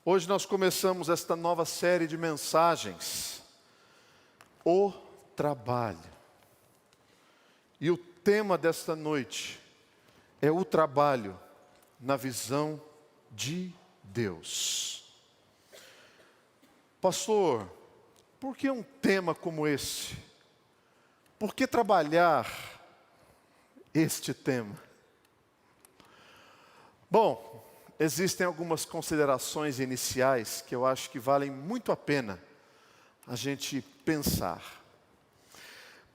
Hoje nós começamos esta nova série de mensagens, o trabalho. E o tema desta noite é o trabalho na visão de Deus. Pastor, por que um tema como esse? Por que trabalhar este tema? Bom, existem algumas considerações iniciais que eu acho que valem muito a pena a gente pensar.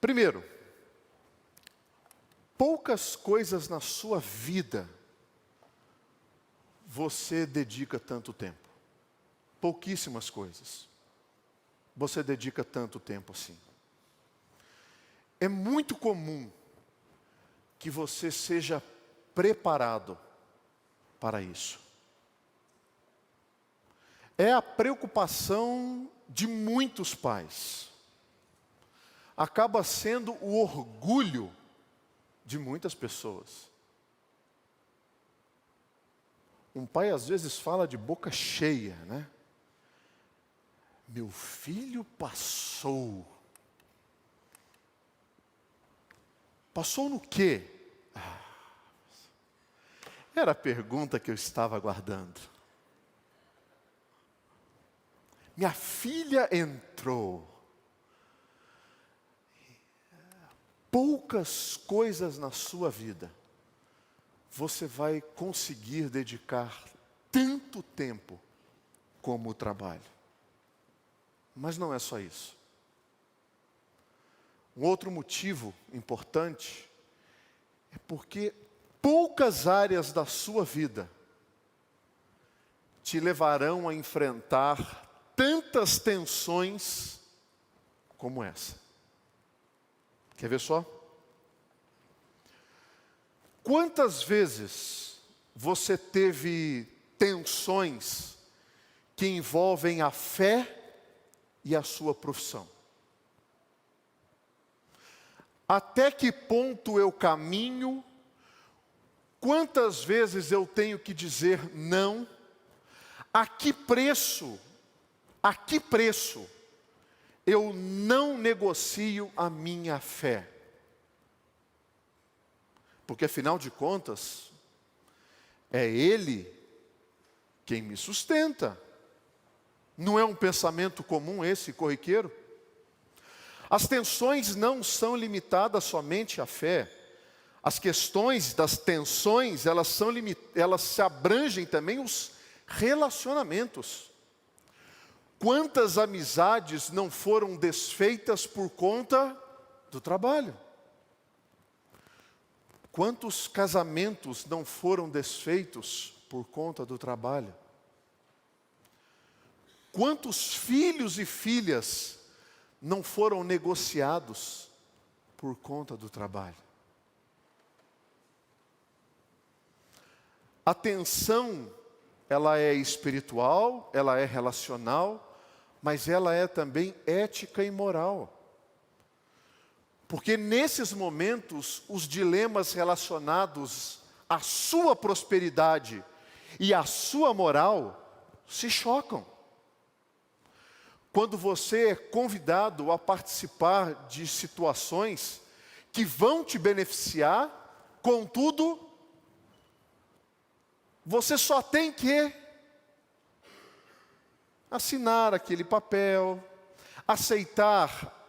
Primeiro, poucas coisas na sua vida você dedica tanto tempo. Pouquíssimas coisas você dedica tanto tempo assim. É muito comum que você seja preparado para isso. É a preocupação de muitos pais. Acaba sendo o orgulho de muitas pessoas. Um pai às vezes fala de boca cheia, né? Meu filho passou. Passou no quê? Era a pergunta que eu estava aguardando. Minha filha entrou. Poucas coisas na sua vida você vai conseguir dedicar tanto tempo como o trabalho. Mas não é só isso. Um outro motivo importante é porque poucas áreas da sua vida te levarão a enfrentar tantas tensões como essa. Quer ver só? Quantas vezes você teve tensões que envolvem a fé e a sua profissão? Até que ponto eu caminho? Quantas vezes eu tenho que dizer não? A que preço eu não negocio a minha fé? Porque afinal de contas, é Ele quem me sustenta. Não é um pensamento comum esse, corriqueiro? As tensões não são limitadas somente à fé. As questões das tensões, elas se abrangem também os relacionamentos. Quantas amizades não foram desfeitas por conta do trabalho? Quantos casamentos não foram desfeitos por conta do trabalho? Quantos filhos e filhas não foram negociados por conta do trabalho? A tensão, ela é espiritual, ela é relacional, mas ela é também ética e moral. Porque nesses momentos, os dilemas relacionados à sua prosperidade e à sua moral se chocam. Quando você é convidado a participar de situações que vão te beneficiar, contudo, você só tem que assinar aquele papel, aceitar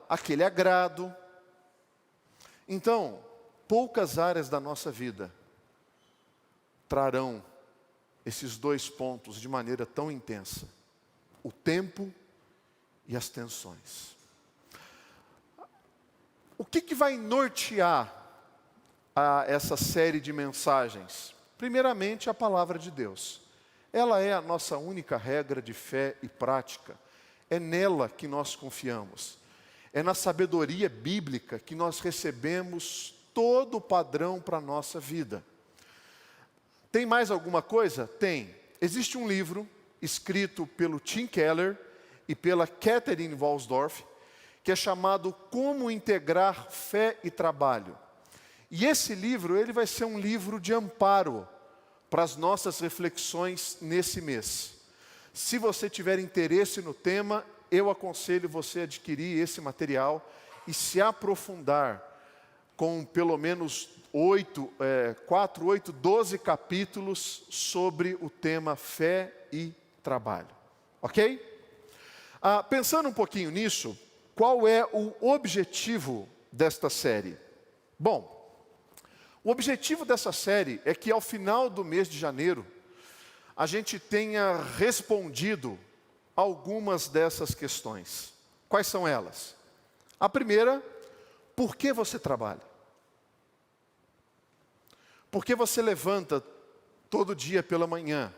aquele agrado. Então, poucas áreas da nossa vida trarão esses dois pontos de maneira tão intensa: o tempo e as tensões. O que vai nortear essa série de mensagens? Primeiramente, a palavra de Deus. Ela é a nossa única regra de fé e prática. É nela que nós confiamos. É na sabedoria bíblica que nós recebemos todo o padrão para a nossa vida. Tem mais alguma coisa? Tem. Existe um livro escrito pelo Tim Keller e pela Catherine Walsdorf, que é chamado Como Integrar Fé e Trabalho. E esse livro, ele vai ser um livro de amparo para as nossas reflexões nesse mês. Se você tiver interesse no tema, eu aconselho você a adquirir esse material e se aprofundar com pelo menos 12 capítulos sobre o tema fé e trabalho. Ok? Pensando um pouquinho nisso, qual é o objetivo desta série? Bom, o objetivo dessa série é que ao final do mês de janeiro, a gente tenha respondido algumas dessas questões. Quais são elas? A primeira, por que você trabalha? Por que você levanta todo dia pela manhã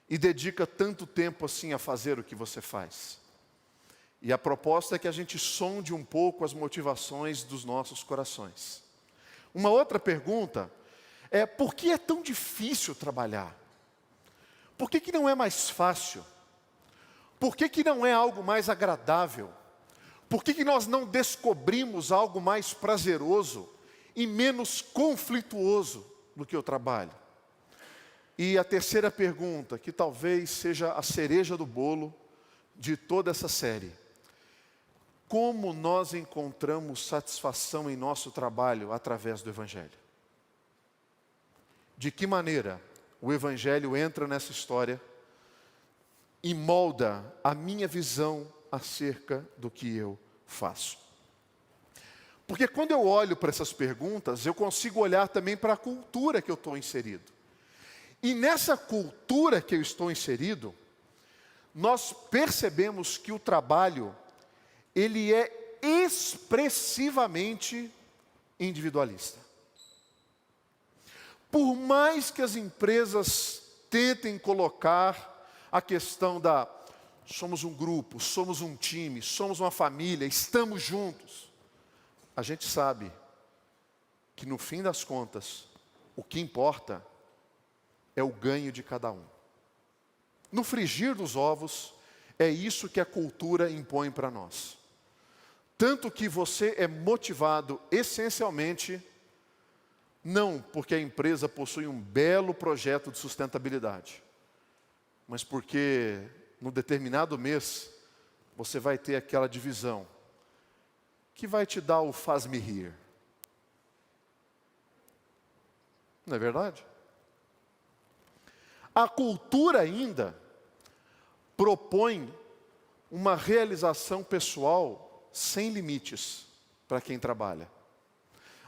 e dedica tanto tempo assim a fazer o que você faz? E a proposta é que a gente sonde um pouco as motivações dos nossos corações. Uma outra pergunta é, por que é tão difícil trabalhar? Por que não é mais fácil? Por que não é algo mais agradável? Por que nós não descobrimos algo mais prazeroso e menos conflituoso do que o trabalho? E a terceira pergunta, que talvez seja a cereja do bolo de toda essa série. Como nós encontramos satisfação em nosso trabalho através do Evangelho? De que maneira o Evangelho entra nessa história e molda a minha visão acerca do que eu faço? Porque quando eu olho para essas perguntas, eu consigo olhar também para a cultura que eu estou inserido. E nessa cultura que eu estou inserido, nós percebemos que o trabalho, ele é expressivamente individualista. Por mais que as empresas tentem colocar a questão da somos um grupo, somos um time, somos uma família, estamos juntos, a gente sabe que no fim das contas, o que importa é o ganho de cada um. No frigir dos ovos, é isso que a cultura impõe para nós. Tanto que você é motivado essencialmente, não porque a empresa possui um belo projeto de sustentabilidade, mas porque no determinado mês, você vai ter aquela divisão que vai te dar o faz-me rir. Não é verdade? A cultura ainda propõe uma realização pessoal sem limites para quem trabalha.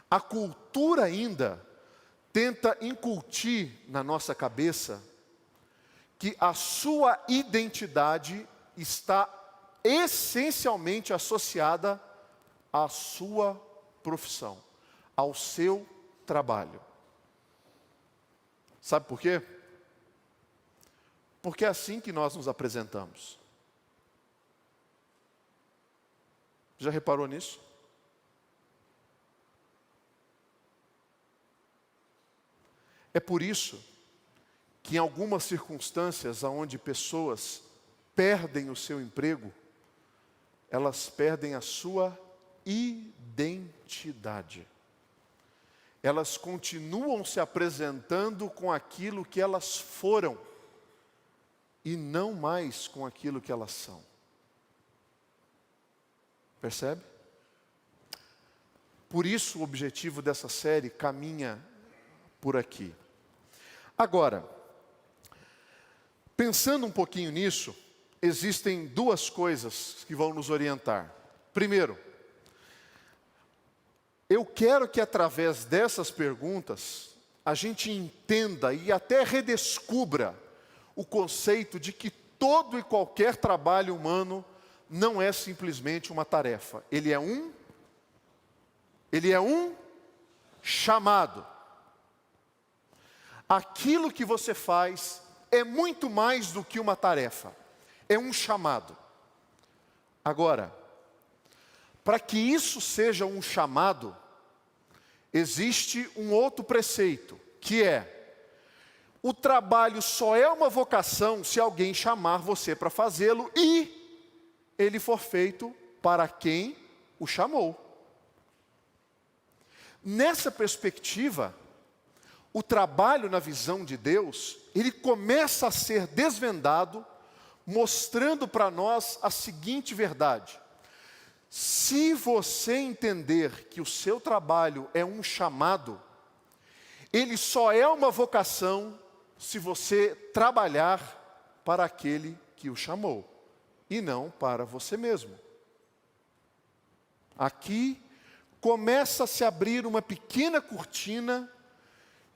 A cultura ainda tenta incutir na nossa cabeça que a sua identidade está essencialmente associada à sua profissão, ao seu trabalho. Sabe por quê? Porque é assim que nós nos apresentamos. Já reparou nisso? É por isso que em algumas circunstâncias onde pessoas perdem o seu emprego, elas perdem a sua identidade. Elas continuam se apresentando com aquilo que elas foram e não mais com aquilo que elas são. Percebe? Por isso o objetivo dessa série caminha por aqui. Agora, pensando um pouquinho nisso, existem duas coisas que vão nos orientar. Primeiro, eu quero que através dessas perguntas, a gente entenda e até redescubra o conceito de que todo e qualquer trabalho humano não é simplesmente uma tarefa. Ele é um chamado. Aquilo que você faz é muito mais do que uma tarefa. É um chamado. Agora, para que isso seja um chamado, existe um outro preceito, que é: o trabalho só é uma vocação se alguém chamar você para fazê-lo e ele for feito para quem o chamou. Nessa perspectiva, o trabalho na visão de Deus, ele começa a ser desvendado, mostrando para nós a seguinte verdade: se você entender que o seu trabalho é um chamado, ele só é uma vocação se você trabalhar para aquele que o chamou, e não para você mesmo. Aqui começa a se abrir uma pequena cortina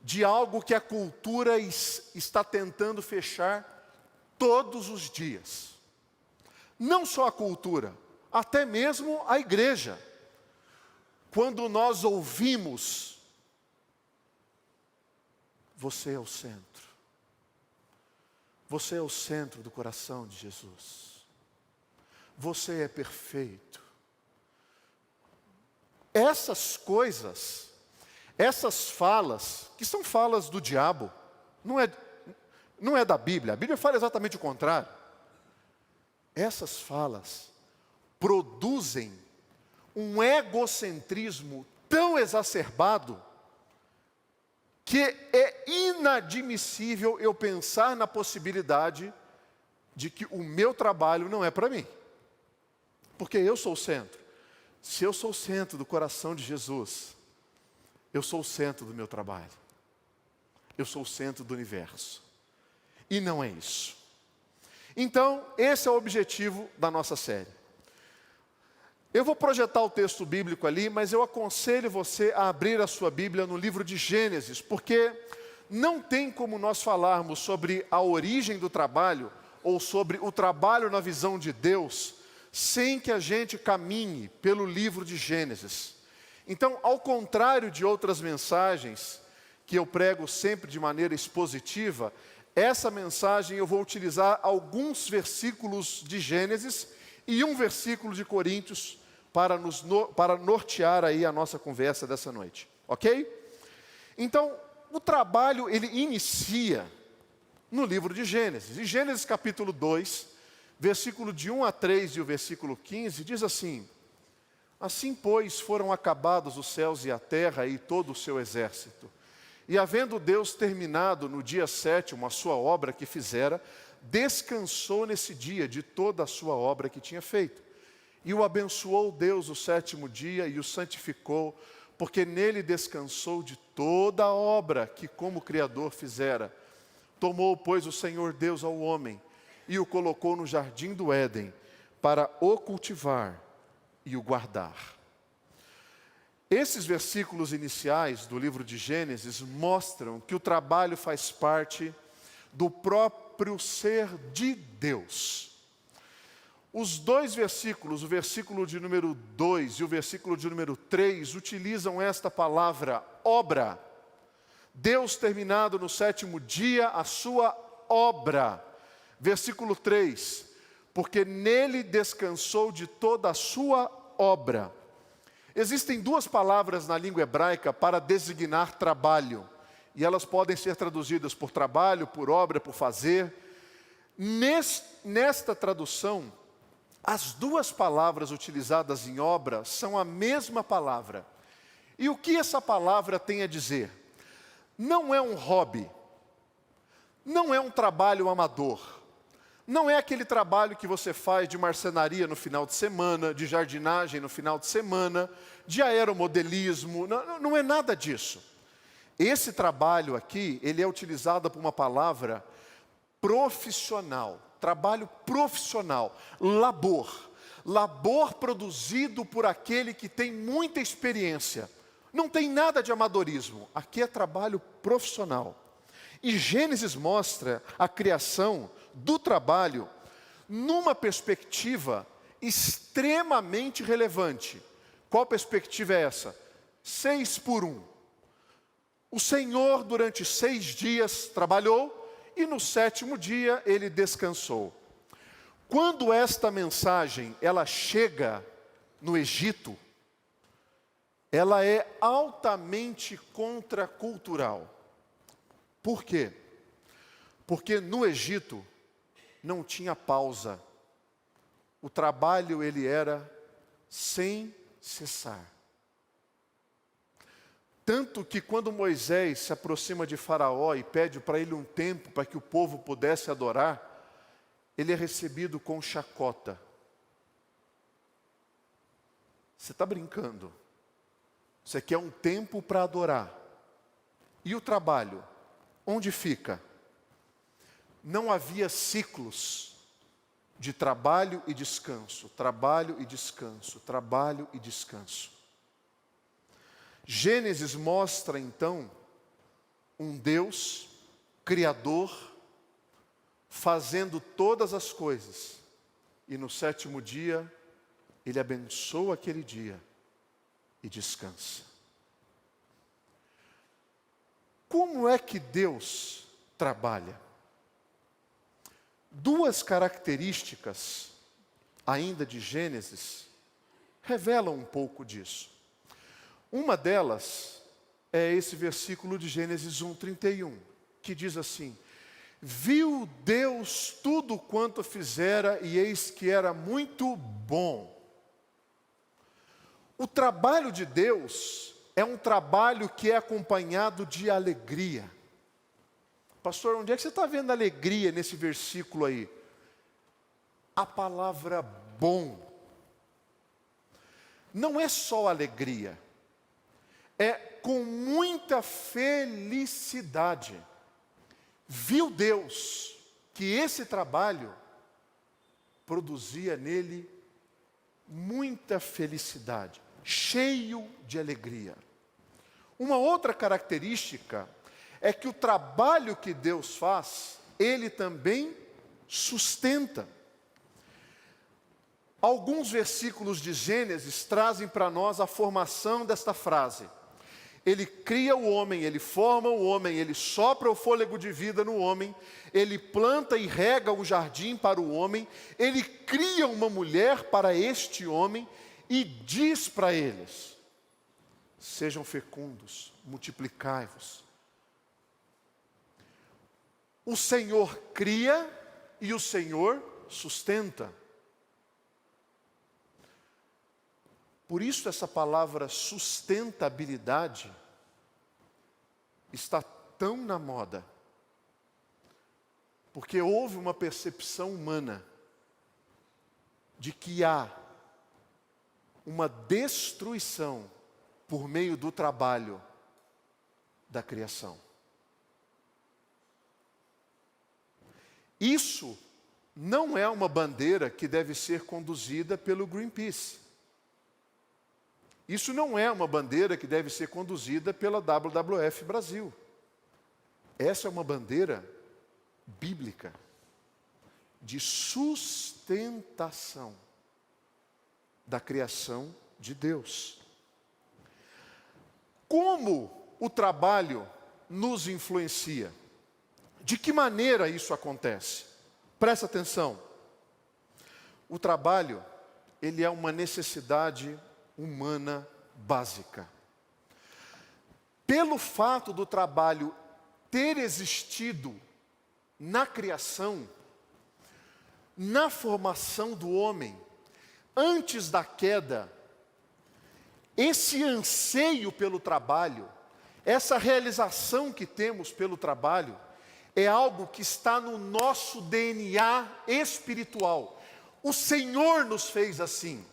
de algo que a cultura está tentando fechar todos os dias. Não só a cultura, até mesmo a igreja. Quando nós ouvimos, você é o centro. Você é o centro do coração de Jesus. Você é perfeito. Essas coisas, essas falas, que são falas do diabo, não é da Bíblia. A Bíblia fala exatamente o contrário. Essas falas produzem um egocentrismo tão exacerbado que é inadmissível eu pensar na possibilidade de que o meu trabalho não é para mim. Porque eu sou o centro. Se eu sou o centro do coração de Jesus, eu sou o centro do meu trabalho. Eu sou o centro do universo. E não é isso. Então, esse é o objetivo da nossa série. Eu vou projetar o texto bíblico ali, mas eu aconselho você a abrir a sua Bíblia no livro de Gênesis, porque não tem como nós falarmos sobre a origem do trabalho, ou sobre o trabalho na visão de Deus, sem que a gente caminhe pelo livro de Gênesis. Então, ao contrário de outras mensagens, que eu prego sempre de maneira expositiva, essa mensagem eu vou utilizar alguns versículos de Gênesis e um versículo de Coríntios para nortear aí a nossa conversa dessa noite, ok? Então, o trabalho ele inicia no livro de Gênesis. Em Gênesis capítulo 2, versículo de 1 a 3 e o versículo 15, diz assim: assim, pois, foram acabados os céus e a terra e todo o seu exército. E havendo Deus terminado no dia 7º a sua obra que fizera, descansou nesse dia de toda a sua obra que tinha feito. E o abençoou Deus o 7º dia e o santificou, porque nele descansou de toda a obra que como Criador fizera. Tomou, pois, o Senhor Deus ao homem e o colocou no jardim do Éden para o cultivar e o guardar. Esses versículos iniciais do livro de Gênesis mostram que o trabalho faz parte do próprio ser de Deus. Os dois versículos, o versículo de número 2 e o versículo de número 3, utilizam esta palavra, obra. Deus terminado no 7º dia a sua obra. Versículo 3, porque nele descansou de toda a sua obra. Existem duas palavras na língua hebraica para designar trabalho, e elas podem ser traduzidas por trabalho, por obra, por fazer. Nesta tradução, as duas palavras utilizadas em obra são a mesma palavra. E o que essa palavra tem a dizer? Não é um hobby, não é um trabalho amador, não é aquele trabalho que você faz de marcenaria no final de semana, de jardinagem no final de semana, de aeromodelismo, não é nada disso. Esse trabalho aqui, ele é utilizado por uma palavra profissional, trabalho profissional, labor. Labor produzido por aquele que tem muita experiência. Não tem nada de amadorismo, aqui é trabalho profissional. E Gênesis mostra a criação do trabalho numa perspectiva extremamente relevante. Qual perspectiva é essa? 6 por 1. O Senhor durante 6 dias trabalhou e no 7º dia ele descansou. Quando esta mensagem ela chega no Egito, ela é altamente contracultural. Por quê? Porque no Egito não tinha pausa. O trabalho ele era sem cessar. Tanto que quando Moisés se aproxima de Faraó e pede para ele um tempo para que o povo pudesse adorar, ele é recebido com chacota. Você está brincando? Você quer um tempo para adorar. E o trabalho? Onde fica? Não havia ciclos de trabalho e descanso, trabalho e descanso, trabalho e descanso. Gênesis mostra então um Deus criador fazendo todas as coisas, e no sétimo dia ele abençoa aquele dia e descansa. Como é que Deus trabalha? Duas características, ainda de Gênesis, revelam um pouco disso. Uma delas é esse versículo de Gênesis 1:31, que diz assim: viu Deus tudo quanto fizera, e eis que era muito bom. O trabalho de Deus é um trabalho que é acompanhado de alegria. Pastor, onde é que você está vendo alegria nesse versículo aí? A palavra bom. Não é só alegria, é com muita felicidade. Viu Deus que esse trabalho produzia nele muita felicidade, cheio de alegria. Uma outra característica é que o trabalho que Deus faz, Ele também sustenta. Alguns versículos de Gênesis trazem para nós a formação desta frase. Ele cria o homem, Ele forma o homem, Ele sopra o fôlego de vida no homem, Ele planta e rega o jardim para o homem, Ele cria uma mulher para este homem e diz para eles: sejam fecundos, multiplicai-vos. O Senhor cria e o Senhor sustenta. Por isso essa palavra sustentabilidade está tão na moda. Porque houve uma percepção humana de que há uma destruição por meio do trabalho da criação. Isso não é uma bandeira que deve ser conduzida pelo Greenpeace. Isso não é uma bandeira que deve ser conduzida pela WWF Brasil. Essa é uma bandeira bíblica de sustentação da criação de Deus. Como o trabalho nos influencia? De que maneira isso acontece? Presta atenção. O trabalho, ele é uma necessidade humana básica. Pelo fato do trabalho ter existido na criação, na formação do homem, antes da queda, esse anseio pelo trabalho, essa realização que temos pelo trabalho, é algo que está no nosso DNA espiritual. O Senhor nos fez assim.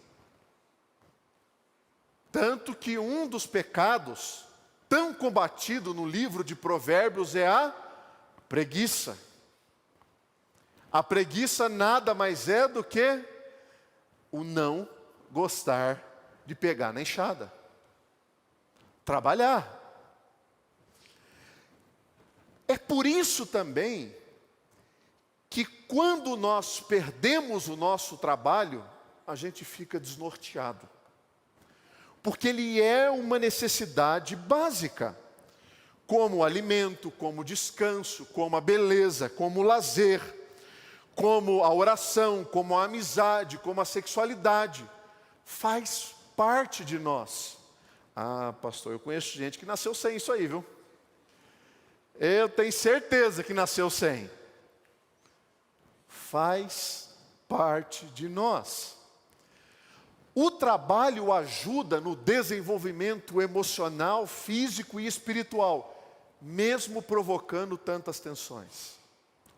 Tanto que um dos pecados tão combatido no livro de Provérbios é a preguiça. A preguiça nada mais é do que o não gostar de pegar na enxada. Trabalhar. É por isso também que quando nós perdemos o nosso trabalho, a gente fica desnorteado. Porque ele é uma necessidade básica, como o alimento, como o descanso, como a beleza, como o lazer, como a oração, como a amizade, como a sexualidade. Faz parte de nós. Ah, pastor, eu conheço gente que nasceu sem isso aí, viu? Eu tenho certeza que nasceu sem. Faz parte de nós. O trabalho ajuda no desenvolvimento emocional, físico e espiritual, mesmo provocando tantas tensões.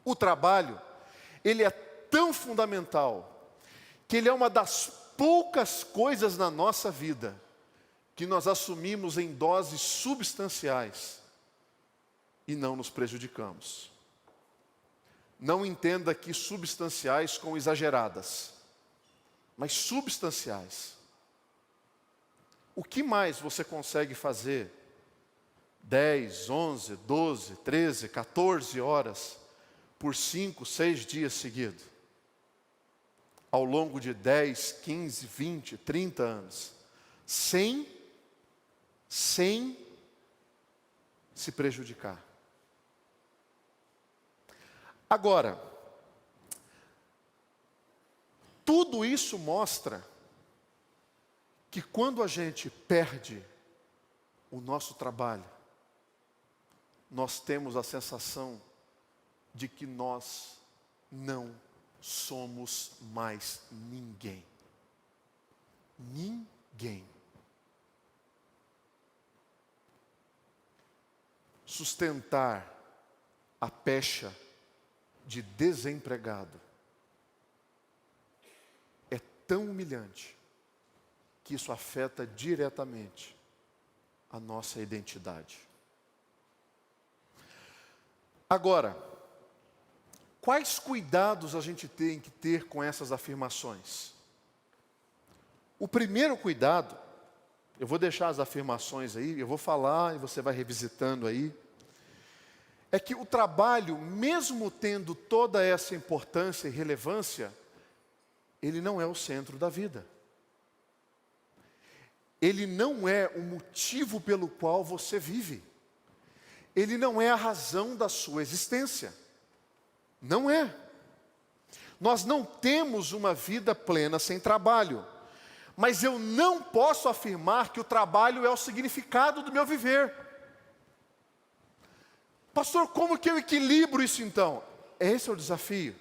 O trabalho, ele é tão fundamental, que ele é uma das poucas coisas na nossa vida que nós assumimos em doses substanciais e não nos prejudicamos. Não entenda aqui substanciais com exageradas, mas substanciais. O que mais você consegue fazer 10, 11, 12, 13, 14 horas por 5, 6 dias seguidos? Ao longo de 10, 15, 20, 30 anos. Sem se prejudicar. Agora, tudo isso mostra que quando a gente perde o nosso trabalho, nós temos a sensação de que nós não somos mais ninguém. Ninguém. Sustentar a pecha de desempregado é tão humilhante que isso afeta diretamente a nossa identidade. Agora, quais cuidados a gente tem que ter com essas afirmações? O primeiro cuidado, eu vou deixar as afirmações aí, eu vou falar e você vai revisitando aí, é que o trabalho, mesmo tendo toda essa importância e relevância, ele não é o centro da vida. Ele não é o motivo pelo qual você vive. Ele não é a razão da sua existência. Não é. Nós não temos uma vida plena sem trabalho. Mas eu não posso afirmar que o trabalho é o significado do meu viver. Pastor, como que eu equilibro isso então? Esse é o desafio.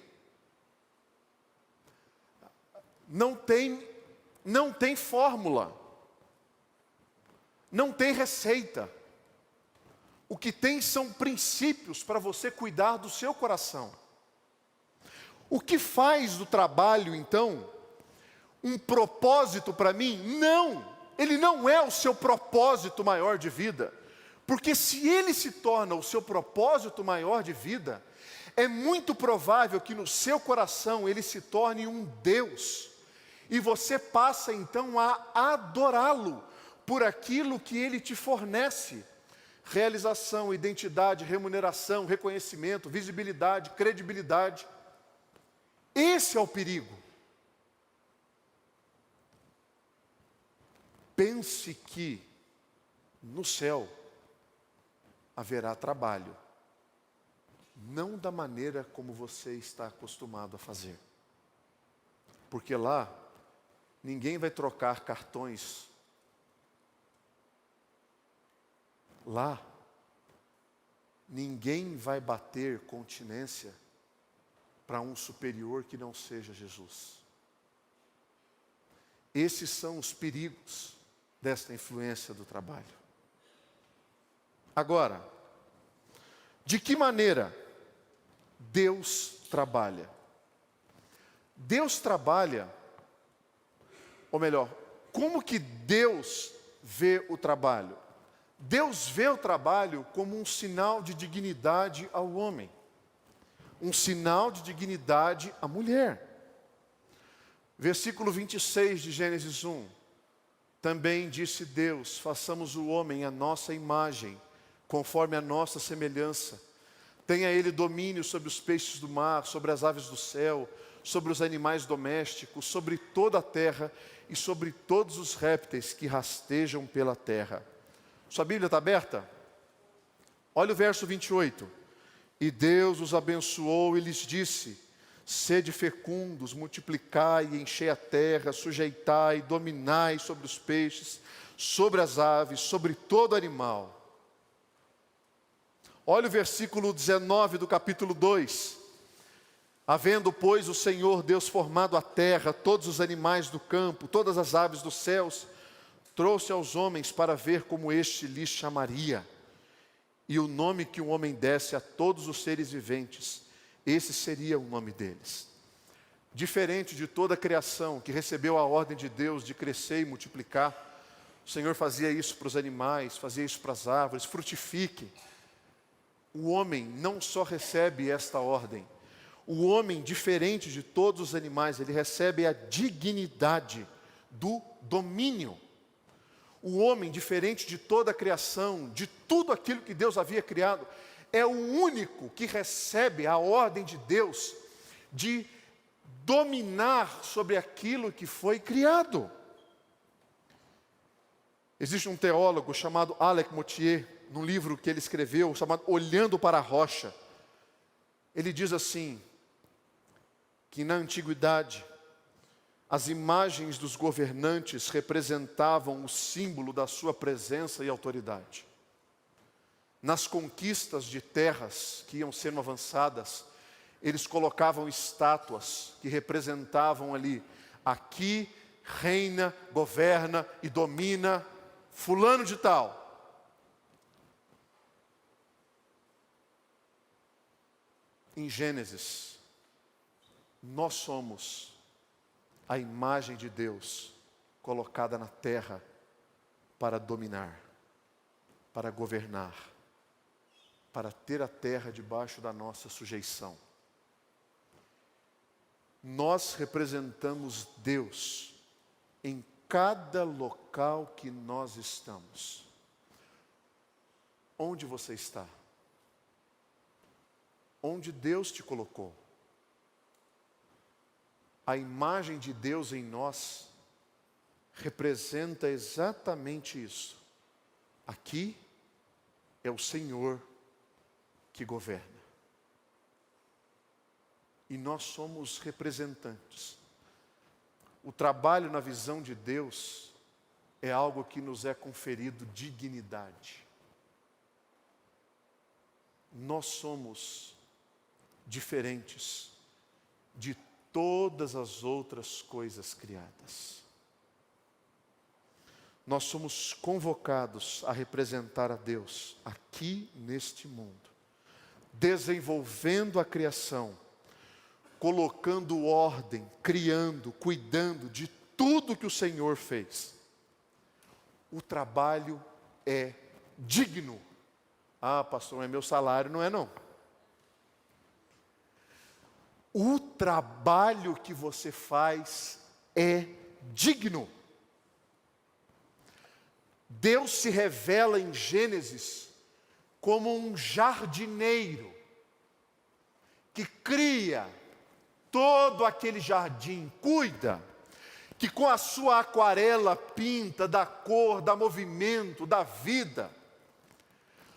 Não tem fórmula. Não tem receita. O que tem são princípios para você cuidar do seu coração. O que faz do trabalho, então, um propósito para mim? Não, ele não é o seu propósito maior de vida. Porque se ele se torna o seu propósito maior de vida, é muito provável que no seu coração ele se torne um Deus. E você passa então a adorá-lo por aquilo que ele te fornece. Realização, identidade, remuneração, reconhecimento, visibilidade, credibilidade. Esse é o perigo. Pense que no céu haverá trabalho, não da maneira como você está acostumado a fazer. Porque lá, ninguém vai trocar cartões. Lá, ninguém vai bater continência para um superior que não seja Jesus. Esses são os perigos desta influência do trabalho. Agora, de que maneira Deus trabalha? Deus trabalha, ou melhor, como que Deus vê o trabalho? Deus vê o trabalho como um sinal de dignidade ao homem, um sinal de dignidade à mulher. Versículo 26 de Gênesis 1. Também disse Deus: façamos o homem à nossa imagem, conforme a nossa semelhança. Tenha ele domínio sobre os peixes do mar, sobre as aves do céu, sobre os animais domésticos, sobre toda a terra e sobre todos os répteis que rastejam pela terra. Sua Bíblia está aberta? Olha o verso 28. E Deus os abençoou e lhes disse: sede fecundos, multiplicai e enchei a terra, sujeitai, dominai sobre os peixes, sobre as aves, sobre todo animal. Olha o versículo 19 do capítulo 2. Havendo, pois, o Senhor Deus formado a terra, todos os animais do campo, todas as aves dos céus, trouxe aos homens para ver como este lhes chamaria. E o nome que o homem desse a todos os seres viventes, esse seria o nome deles. Diferente de toda a criação que recebeu a ordem de Deus de crescer e multiplicar, o Senhor fazia isso para os animais, fazia isso para as árvores, frutifique. O homem não só recebe esta ordem, o homem, diferente de todos os animais, ele recebe a dignidade do domínio. O homem, diferente de toda a criação, de tudo aquilo que Deus havia criado, é o único que recebe a ordem de Deus de dominar sobre aquilo que foi criado. Existe um teólogo chamado Alec Motyer, num livro que ele escreveu, chamado Olhando para a Rocha. Ele diz assim, que na antiguidade, as imagens dos governantes representavam o símbolo da sua presença e autoridade. Nas conquistas de terras que iam sendo avançadas, eles colocavam estátuas que representavam ali, aqui reina, governa e domina fulano de tal. Em Gênesis, nós somos a imagem de Deus colocada na terra para dominar, para governar, para ter a terra debaixo da nossa sujeição. Nós representamos Deus em cada local que nós estamos. Onde você está? Onde Deus te colocou? A imagem de Deus em nós representa exatamente isso. Aqui é o Senhor que governa. E nós somos representantes. O trabalho na visão de Deus é algo que nos é conferido dignidade. Nós somos diferentes de todas as outras coisas criadas. Nós somos convocados a representar a Deus aqui neste mundo, desenvolvendo a criação, colocando ordem, criando, cuidando de tudo que o Senhor fez. O trabalho é digno. Ah, pastor, não é meu salário, não é não. O trabalho que você faz é digno. Deus se revela em Gênesis como um jardineiro que cria todo aquele jardim, cuida, que com a sua aquarela pinta, dá cor, dá movimento, dá vida.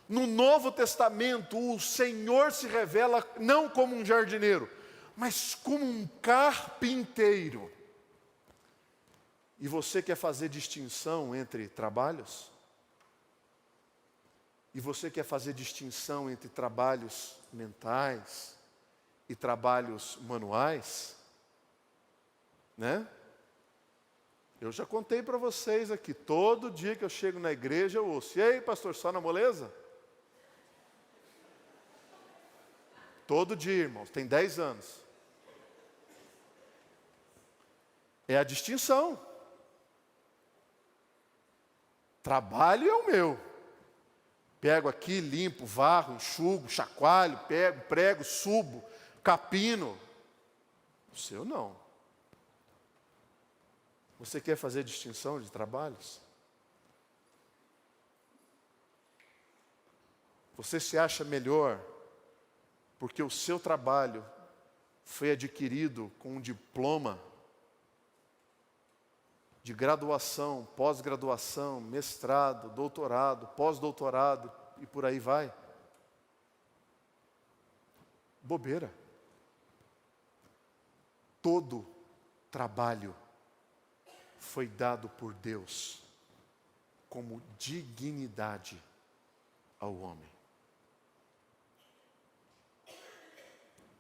No Novo Testamento, o Senhor se revela não como um jardineiro, mas como um carpinteiro. E você quer fazer distinção entre trabalhos? E você quer fazer distinção entre trabalhos mentais e trabalhos manuais? Né? Eu já contei para vocês aqui, todo dia que eu chego na igreja eu ouço, e aí pastor, só na moleza? Todo dia, irmãos, tem 10 anos. É a distinção. Trabalho é o meu. Pego aqui, limpo, varro, enxugo, chacoalho, pego, prego, subo, capino. O seu não. Você quer fazer distinção de trabalhos? Você se acha melhor porque o seu trabalho foi adquirido com um diploma de graduação, pós-graduação, mestrado, doutorado, pós-doutorado e por aí vai? Bobeira. Todo trabalho foi dado por Deus como dignidade ao homem.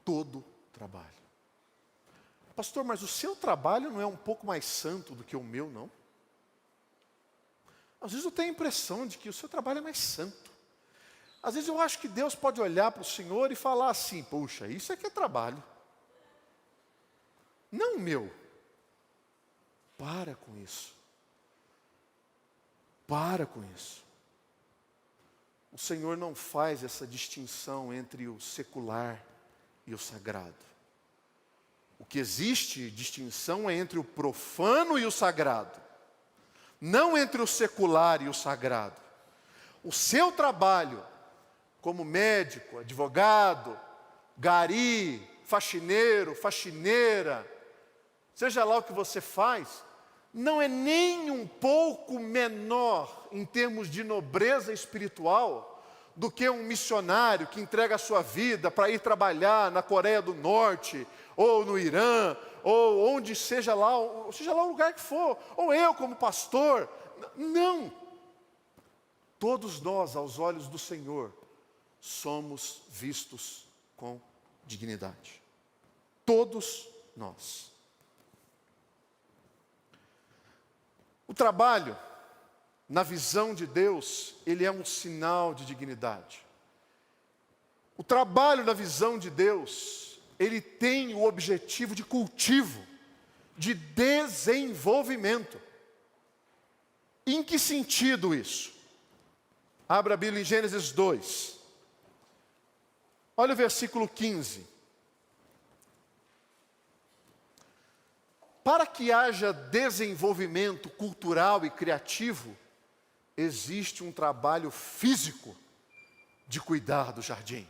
Todo trabalho. Pastor, mas o seu trabalho não é um pouco mais santo do que o meu, não? Às vezes eu tenho a impressão de que o seu trabalho é mais santo. Às vezes eu acho que Deus pode olhar para o Senhor e falar assim: puxa, isso aqui é trabalho. Não o meu. Para com isso. Para com isso. O Senhor não faz essa distinção entre o secular e o sagrado. O que existe distinção é entre o profano e o sagrado, não entre o secular e o sagrado. O seu trabalho, como médico, advogado, gari, faxineiro, faxineira, seja lá o que você faz, não é nem um pouco menor em termos de nobreza espiritual do que um missionário que entrega a sua vida para ir trabalhar na Coreia do Norte, ou no Irã, ou onde seja lá o lugar que for, ou eu como pastor. Não. Todos nós, aos olhos do Senhor, somos vistos com dignidade. Todos nós. O trabalho, na visão de Deus, ele é um sinal de dignidade. O trabalho, na visão de Deus, ele tem o objetivo de cultivo, de desenvolvimento. Em que sentido isso? Abra a Bíblia em Gênesis 2. Olha o versículo 15. Para que haja desenvolvimento cultural e criativo, existe um trabalho físico de cuidar do jardim.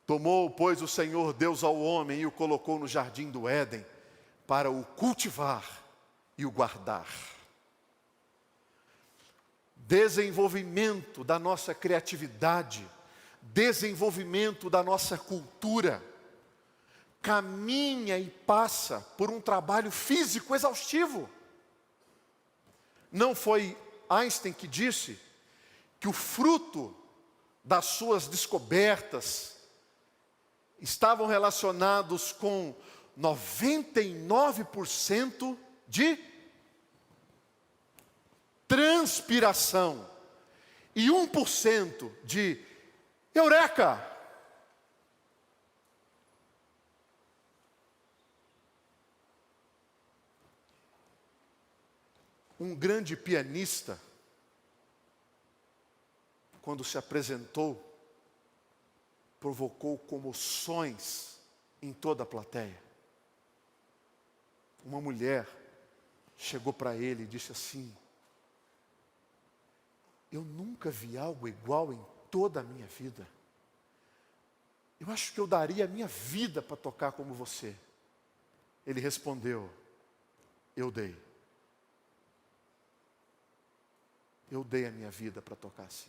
Tomou, pois, o Senhor Deus ao homem e o colocou no jardim do Éden para o cultivar e o guardar. Desenvolvimento da nossa criatividade, desenvolvimento da nossa cultura, caminha e passa por um trabalho físico exaustivo. Não foi Einstein que disse que o fruto das suas descobertas estavam relacionados com 99% de transpiração e 1% de eureka. Um grande pianista, quando se apresentou, provocou comoções em toda a plateia. Uma mulher chegou para ele e disse assim: eu nunca vi algo igual em toda a minha vida. Eu acho que eu daria a minha vida para tocar como você. Ele respondeu: eu dei. Eu dei a minha vida para tocar assim.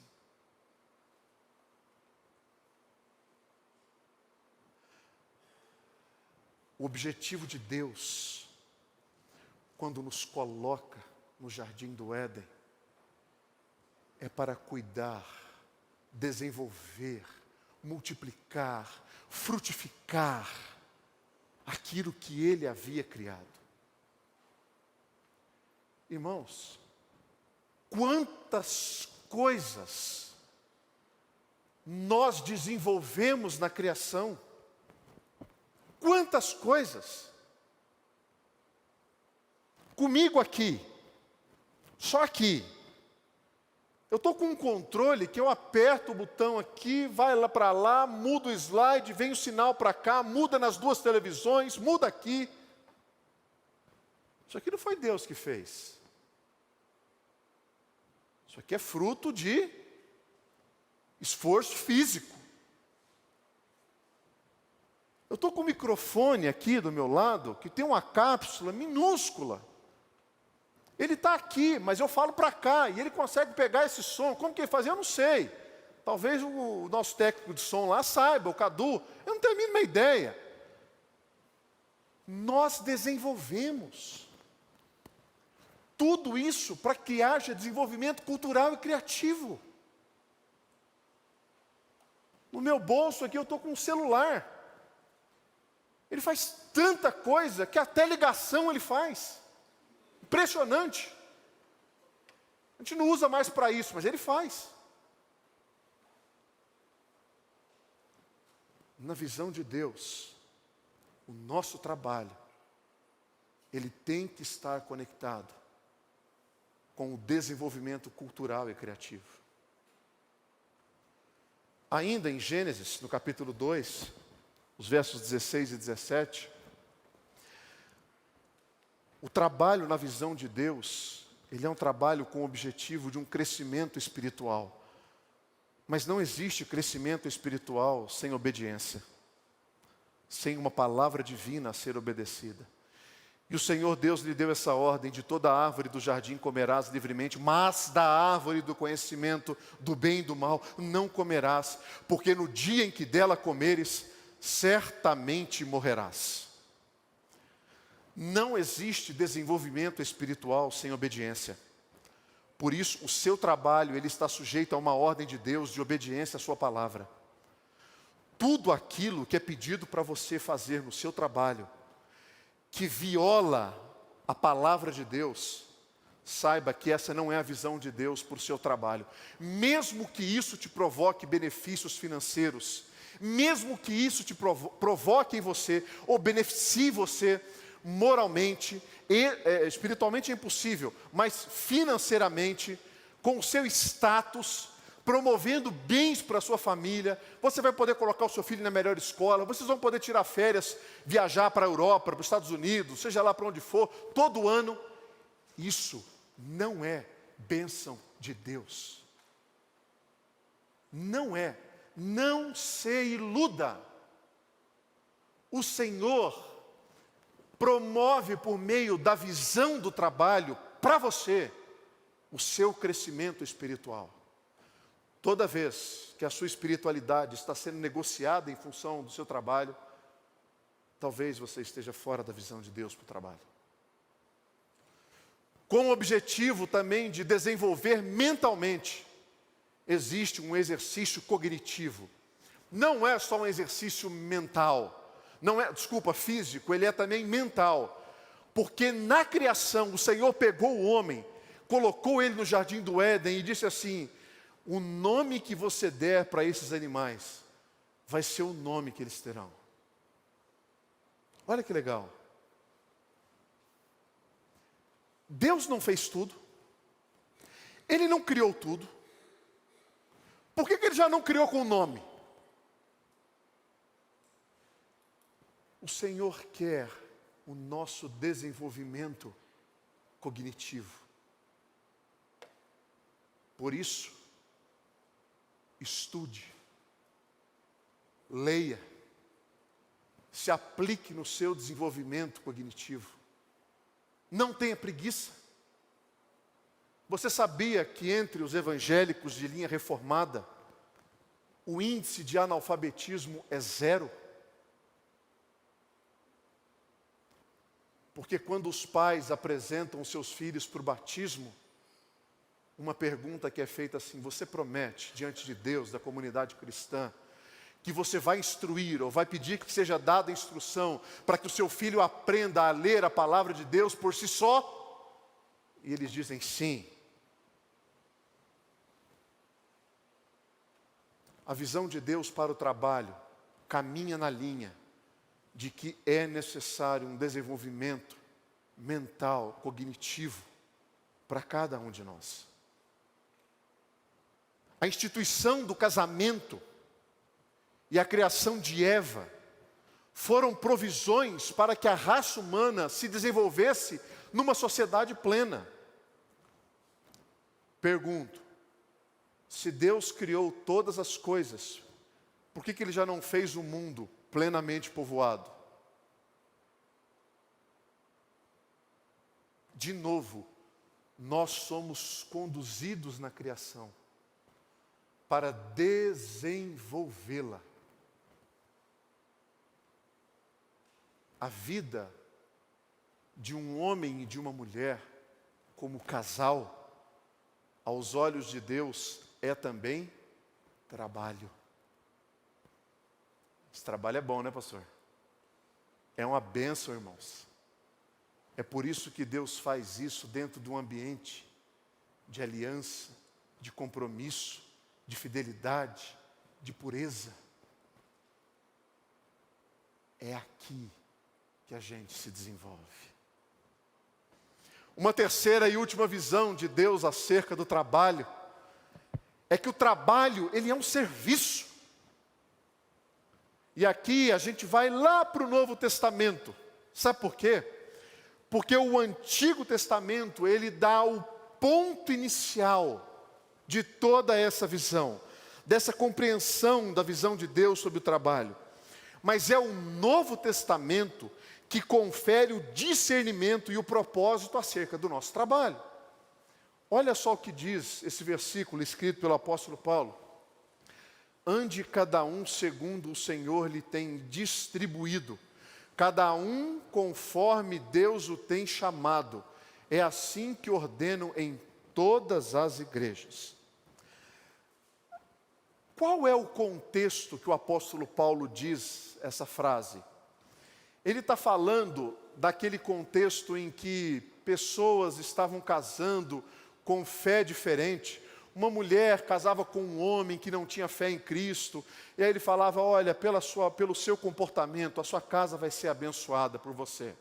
O objetivo de Deus, quando nos coloca no jardim do Éden, é para cuidar, desenvolver, multiplicar, frutificar aquilo que Ele havia criado. Irmãos, quantas coisas nós desenvolvemos na criação, quantas coisas. Comigo aqui, só aqui, eu estou com um controle que eu aperto o botão aqui, vai lá para lá, muda o slide, vem o sinal para cá, muda nas duas televisões, muda aqui. Isso aqui não foi Deus que fez. Isso aqui é fruto de esforço físico. Eu estou com o microfone aqui do meu lado, que tem uma cápsula minúscula. Ele está aqui, mas eu falo para cá, e ele consegue pegar esse som. Como que ele faz? Eu não sei. Talvez o nosso técnico de som lá saiba, o Cadu. Eu não tenho a mínima ideia. Nós desenvolvemos tudo isso para que haja desenvolvimento cultural e criativo. No meu bolso aqui eu estou com um celular. Ele faz tanta coisa que até ligação ele faz. Impressionante. A gente não usa mais para isso, mas ele faz. Na visão de Deus, o nosso trabalho, ele tem que estar conectado com o desenvolvimento cultural e criativo. Ainda em Gênesis, no capítulo 2, os versos 16 e 17, o trabalho na visão de Deus, ele é um trabalho com o objetivo de um crescimento espiritual. Mas não existe crescimento espiritual sem obediência, sem uma palavra divina a ser obedecida. E o Senhor Deus lhe deu essa ordem: de toda árvore do jardim comerás livremente, mas da árvore do conhecimento do bem e do mal não comerás, porque no dia em que dela comeres, certamente morrerás. Não existe desenvolvimento espiritual sem obediência. Por isso, o seu trabalho, ele está sujeito a uma ordem de Deus de obediência à sua palavra. Tudo aquilo que é pedido para você fazer no seu trabalho, que viola a palavra de Deus, saiba que essa não é a visão de Deus para o seu trabalho. Mesmo que isso te provoque benefícios financeiros, mesmo que isso te provoque em você, ou beneficie você moralmente, espiritualmente é impossível, mas financeiramente, com o seu status, promovendo bens para a sua família, você vai poder colocar o seu filho na melhor escola, vocês vão poder tirar férias, viajar para a Europa, para os Estados Unidos, seja lá para onde for, todo ano. Isso não é bênção de Deus. Não é. Não se iluda. O Senhor promove por meio da visão do trabalho para você o seu crescimento espiritual. Toda vez que a sua espiritualidade está sendo negociada em função do seu trabalho, talvez você esteja fora da visão de Deus para o trabalho. Com o objetivo também de desenvolver mentalmente, existe um exercício cognitivo. Não é só um exercício mental, físico, ele é também mental. Porque na criação o Senhor pegou o homem, colocou ele no jardim do Éden e disse assim: o nome que você der para esses animais vai ser o nome que eles terão. Olha que legal. Deus não fez tudo. Ele não criou tudo. Por que Ele já não criou com nome? O Senhor quer o nosso desenvolvimento cognitivo. Por isso, estude, leia, se aplique no seu desenvolvimento cognitivo. Não tenha preguiça. Você sabia que entre os evangélicos de linha reformada, o índice de analfabetismo é 0? Porque quando os pais apresentam seus filhos para o batismo, uma pergunta que é feita assim: você promete diante de Deus, da comunidade cristã, que você vai instruir ou vai pedir que seja dada instrução para que o seu filho aprenda a ler a palavra de Deus por si só? E eles dizem sim. A visão de Deus para o trabalho caminha na linha de que é necessário um desenvolvimento mental, cognitivo, para cada um de nós. A instituição do casamento e a criação de Eva foram provisões para que a raça humana se desenvolvesse numa sociedade plena. Pergunto: se Deus criou todas as coisas, por que Ele já não fez o mundo plenamente povoado? De novo, nós somos conduzidos na criação para desenvolvê-la. A vida de um homem e de uma mulher, como casal, aos olhos de Deus, é também trabalho. Esse trabalho é bom, né, pastor? É uma bênção, irmãos. É por isso que Deus faz isso dentro de um ambiente de aliança, de compromisso, de fidelidade, de pureza. É aqui que a gente se desenvolve. Uma terceira e última visão de Deus acerca do trabalho é que o trabalho, ele é um serviço. E aqui a gente vai lá para o Novo Testamento. Sabe por quê? Porque o Antigo Testamento, ele dá o ponto inicial de toda essa visão, dessa compreensão da visão de Deus sobre o trabalho. Mas é o Novo Testamento que confere o discernimento e o propósito acerca do nosso trabalho. Olha só o que diz esse versículo escrito pelo apóstolo Paulo. Ande cada um segundo o Senhor lhe tem distribuído, cada um conforme Deus o tem chamado. É assim que ordenam em todas as igrejas. Qual é o contexto que o apóstolo Paulo diz essa frase? Ele está falando daquele contexto em que pessoas estavam casando com fé diferente. Uma mulher casava com um homem que não tinha fé em Cristo. E aí ele falava, olha, pelo seu comportamento, a sua casa vai ser abençoada por você.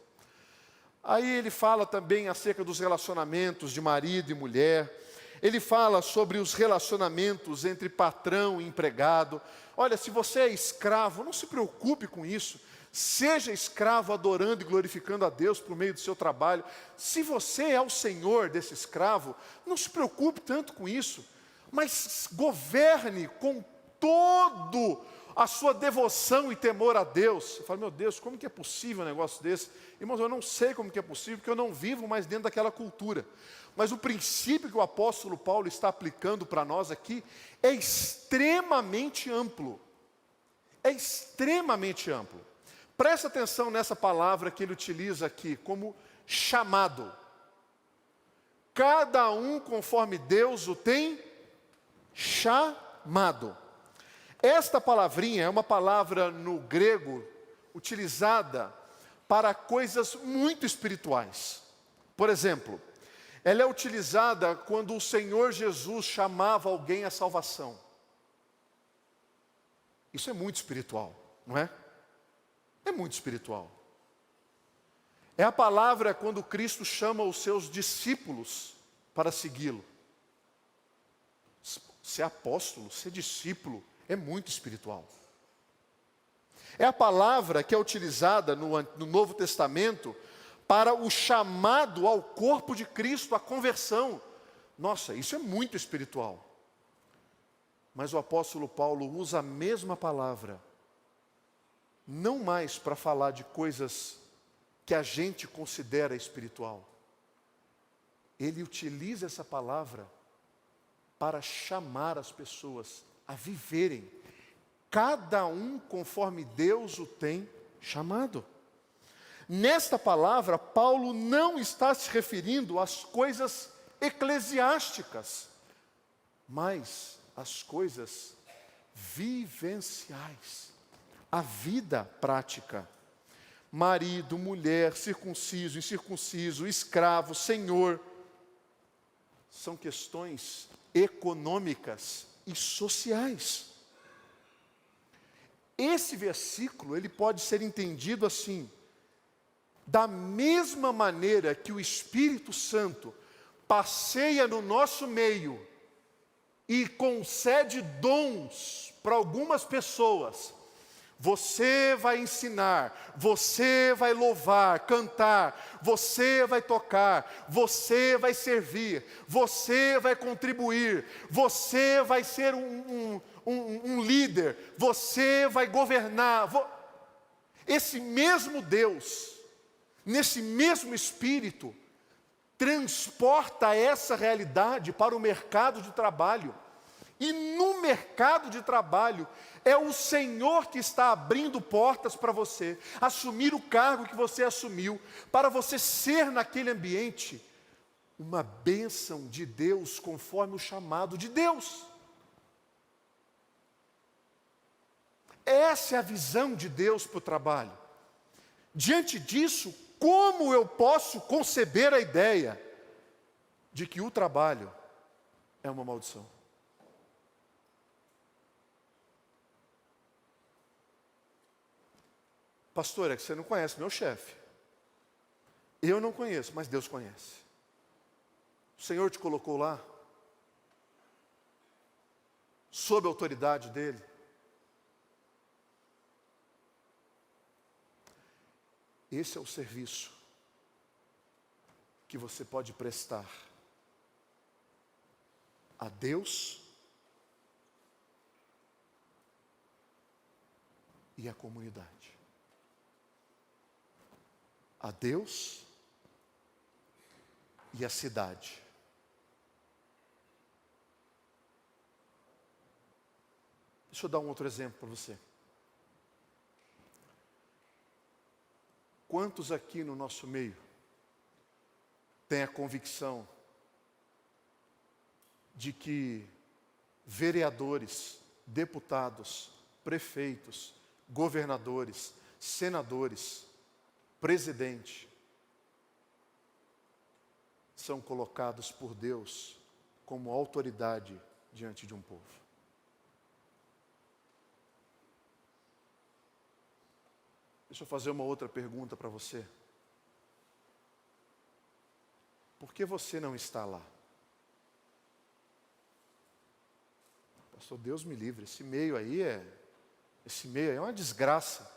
Aí ele fala também acerca dos relacionamentos de marido e mulher. Ele fala sobre os relacionamentos entre patrão e empregado. Olha, se você é escravo, não se preocupe com isso. Seja escravo adorando e glorificando a Deus por meio do seu trabalho. Se você é o senhor desse escravo, não se preocupe tanto com isso. Mas governe com todo a sua devoção e temor a Deus. Você fala, meu Deus, como que é possível um negócio desse? Irmãos, eu não sei como que é possível, porque eu não vivo mais dentro daquela cultura. Mas o princípio que o apóstolo Paulo está aplicando para nós aqui é extremamente amplo. É extremamente amplo. Presta atenção nessa palavra que ele utiliza aqui, como chamado. Cada um conforme Deus o tem chamado. Esta palavrinha é uma palavra no grego utilizada para coisas muito espirituais. Por exemplo, ela é utilizada quando o Senhor Jesus chamava alguém à salvação. Isso é muito espiritual, não é? É muito espiritual. É a palavra quando Cristo chama os seus discípulos para segui-lo. Ser apóstolo, ser discípulo, é muito espiritual. É a palavra que é utilizada no Novo Testamento para o chamado ao corpo de Cristo, a conversão. Nossa, isso é muito espiritual. Mas o apóstolo Paulo usa a mesma palavra, não mais para falar de coisas que a gente considera espiritual. Ele utiliza essa palavra para chamar as pessoas a viverem, cada um conforme Deus o tem chamado. Nesta palavra, Paulo não está se referindo às coisas eclesiásticas, mas às coisas vivenciais, a vida prática. Marido, mulher, circunciso, incircunciso, escravo, senhor, são questões econômicas e sociais. Esse versículo, ele pode ser entendido assim: da mesma maneira que o Espírito Santo passeia no nosso meio e concede dons para algumas pessoas, você vai ensinar, você vai louvar, cantar, você vai tocar, você vai servir, você vai contribuir, você vai ser um líder, você vai governar. Esse mesmo Deus, nesse mesmo Espírito, transporta essa realidade para o mercado de trabalho. E no mercado de trabalho, é o Senhor que está abrindo portas para você assumir o cargo que você assumiu, para você ser naquele ambiente uma bênção de Deus, conforme o chamado de Deus. Essa é a visão de Deus para o trabalho. Diante disso, como eu posso conceber a ideia de que o trabalho é uma maldição? Pastor, é que você não conhece meu chefe. Eu não conheço, mas Deus conhece. O Senhor te colocou lá, sob a autoridade dEle. Esse é o serviço que você pode prestar a Deus e à comunidade. A Deus e à cidade. Deixa eu dar um outro exemplo para você. Quantos aqui no nosso meio têm a convicção de que vereadores, deputados, prefeitos, governadores, senadores, presidente, são colocados por Deus como autoridade diante de um povo? Deixa eu fazer uma outra pergunta para você. Por que você não está lá? Pastor, Deus me livre, esse meio aí é uma desgraça.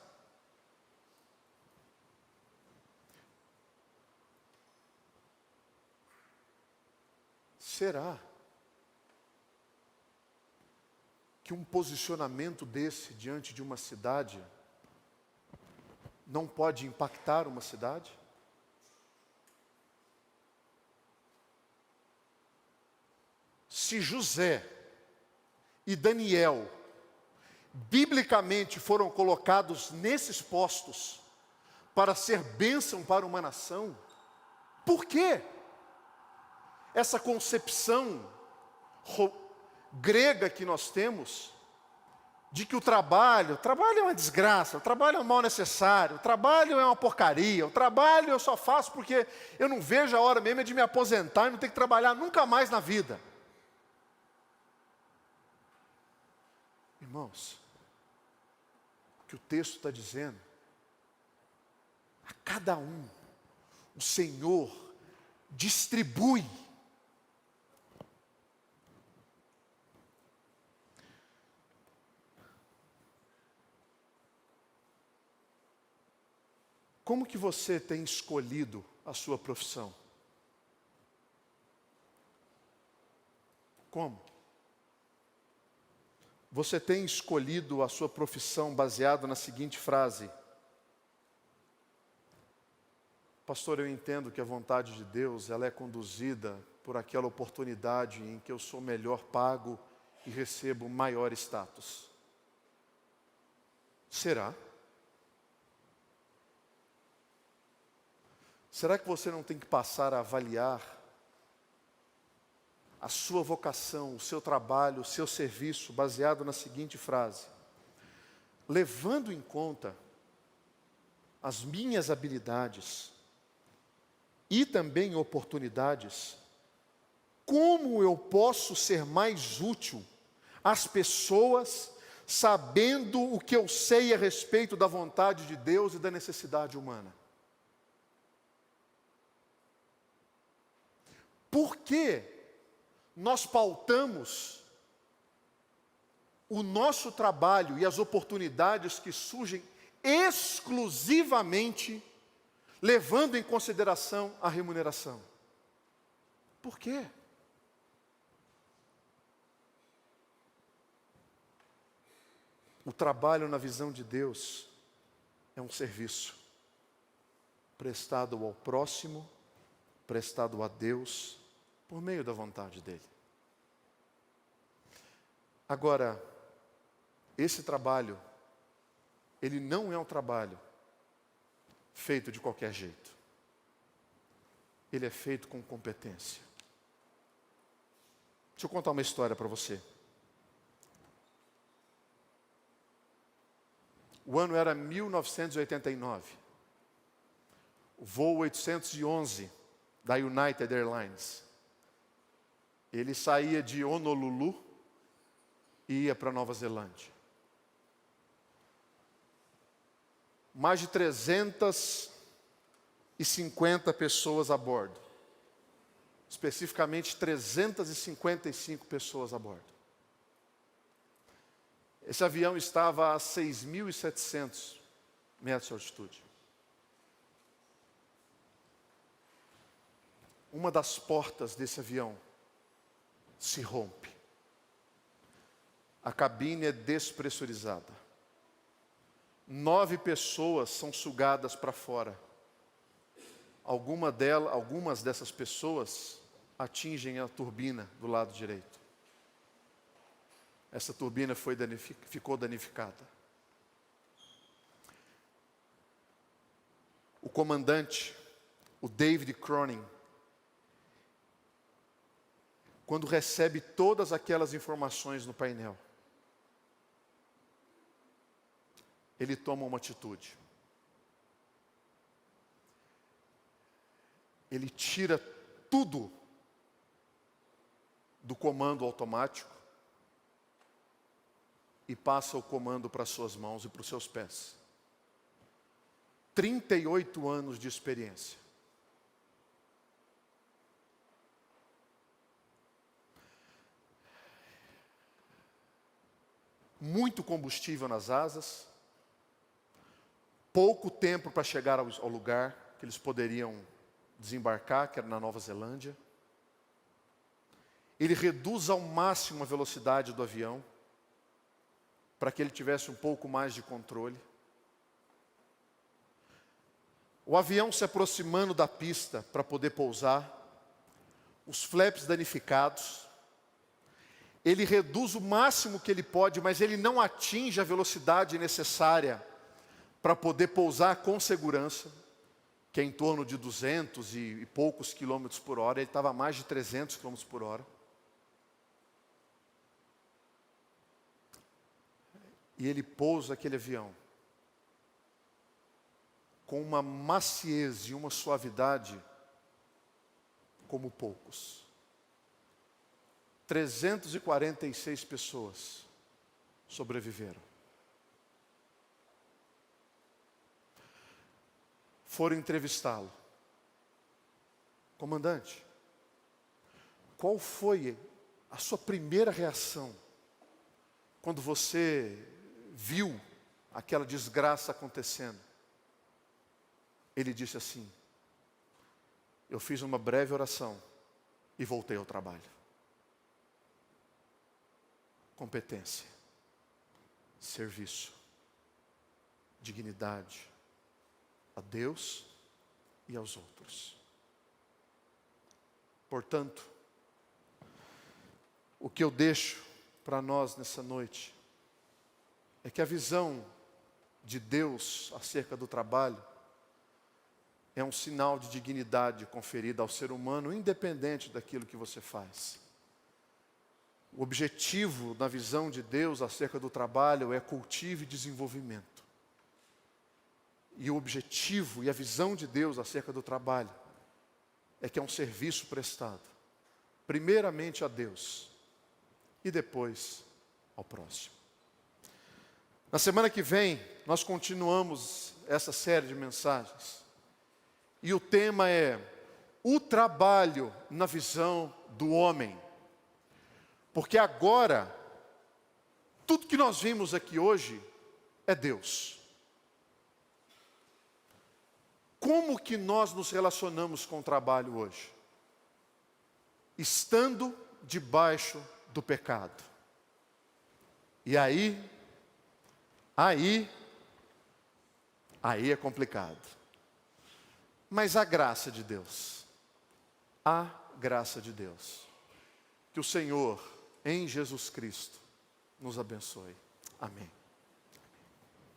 Será que um posicionamento desse diante de uma cidade não pode impactar uma cidade? Se José e Daniel, biblicamente, foram colocados nesses postos para ser bênção para uma nação, por quê? Essa concepção grega que nós temos, de que o trabalho é uma desgraça, o trabalho é um mal necessário, o trabalho é uma porcaria, o trabalho eu só faço porque eu não vejo a hora mesmo de me aposentar e não ter que trabalhar nunca mais na vida. Irmãos, o que o texto está dizendo, a cada um, o Senhor distribui. Como que você tem escolhido a sua profissão? Como? Você tem escolhido a sua profissão baseado na seguinte frase: pastor, eu entendo que a vontade de Deus, ela é conduzida por aquela oportunidade em que eu sou melhor pago e recebo maior status. Será? Será que você não tem que passar a avaliar a sua vocação, o seu trabalho, o seu serviço, baseado na seguinte frase: levando em conta as minhas habilidades e também oportunidades, como eu posso ser mais útil às pessoas, sabendo o que eu sei a respeito da vontade de Deus e da necessidade humana? Por que nós pautamos o nosso trabalho e as oportunidades que surgem exclusivamente levando em consideração a remuneração? Por quê? O trabalho na visão de Deus é um serviço prestado ao próximo, prestado a Deus, por meio da vontade dEle. Agora, esse trabalho, ele não é um trabalho feito de qualquer jeito. Ele é feito com competência. Deixa eu contar uma história para você. O ano era 1989. o voo 811 da United Airlines. Ele saía de Honolulu e ia para Nova Zelândia. Mais de 350 pessoas a bordo. Especificamente 355 pessoas a bordo. Esse avião estava a 6.700 metros de altitude. Uma das portas desse avião se rompe. A cabine é despressurizada. 9 pessoas são sugadas para fora. Algumas dessas pessoas atingem a turbina do lado direito. Essa turbina ficou danificada. O comandante, o David Cronin, quando recebe todas aquelas informações no painel, ele toma uma atitude. Ele tira tudo do comando automático e passa o comando para as suas mãos e para os seus pés. 38 anos de experiência. Muito combustível nas asas. Pouco tempo para chegar ao lugar que eles poderiam desembarcar, que era na Nova Zelândia. Ele reduz ao máximo a velocidade do avião, para que ele tivesse um pouco mais de controle. O avião se aproximando da pista para poder pousar, os flaps danificados. Ele reduz o máximo que ele pode, mas ele não atinge a velocidade necessária para poder pousar com segurança, que é em torno de 200 e poucos quilômetros por hora. Ele estava a mais de 300 quilômetros por hora. E ele pousa aquele avião com uma maciez e uma suavidade como poucos. 346 pessoas sobreviveram. Foram entrevistá-lo. Comandante, qual foi a sua primeira reação quando você viu aquela desgraça acontecendo? Ele disse assim: eu fiz uma breve oração e voltei ao trabalho. Competência, serviço, dignidade a Deus e aos outros. Portanto, o que eu deixo para nós nessa noite é que a visão de Deus acerca do trabalho é um sinal de dignidade conferida ao ser humano, independente daquilo que você faz. O objetivo da visão de Deus acerca do trabalho é cultivo e desenvolvimento. E o objetivo e a visão de Deus acerca do trabalho é que é um serviço prestado, primeiramente a Deus e depois ao próximo. Na semana que vem, nós continuamos essa série de mensagens. E o tema é o trabalho na visão do homem. Porque agora, tudo que nós vimos aqui hoje é Deus. Como que nós nos relacionamos com o trabalho hoje? Estando debaixo do pecado. E aí é complicado. Mas a graça de Deus, que o Senhor, em Jesus Cristo, nos abençoe. Amém.